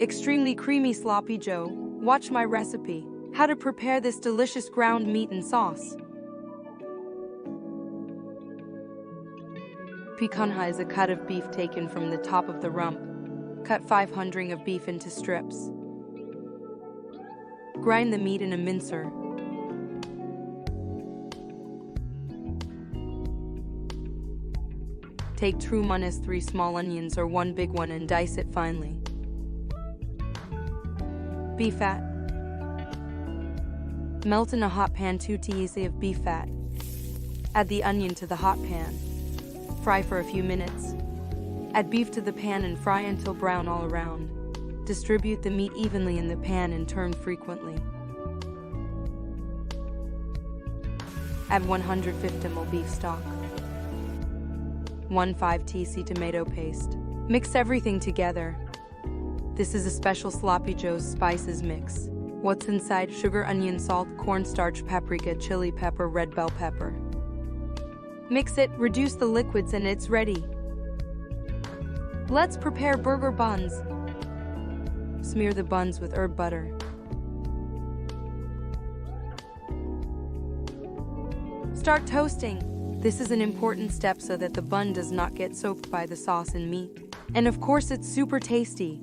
Extremely creamy sloppy joe. Watch my recipe. How to prepare this delicious ground meat and sauce. Picanha is a cut of beef taken from the top of the rump. Cut 500 of beef into strips. Grind the meat in a mincer. Take 3 small onions or 1 big one and dice it finely. Beef fat. Melt in a hot pan 2 tbsp of beef fat. Add the onion to the hot pan. Fry for a few minutes. Add beef to the pan and fry until brown all around. Distribute the meat evenly in the pan and turn frequently. Add 150 ml beef stock. 1/5 tbsp tomato paste. Mix everything together. This is a special Sloppy Joe's spices mix. What's inside? Sugar, onion, salt, cornstarch, paprika, chili pepper, red bell pepper. Mix it, reduce the liquids, and it's ready. Let's prepare burger buns. Smear the buns with herb butter. Start toasting. This is an important step so that the bun does not get soaked by the sauce and meat. And of course, it's super tasty.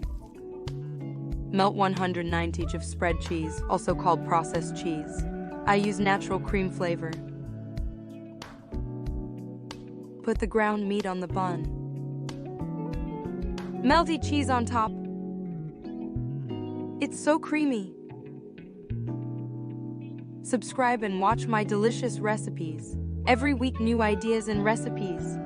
Melt 190 of spread cheese, also called processed cheese. I use natural cream flavor. Put the ground meat on the bun. Melty cheese on top. It's so creamy. Subscribe and watch my delicious recipes. Every week, new ideas and recipes.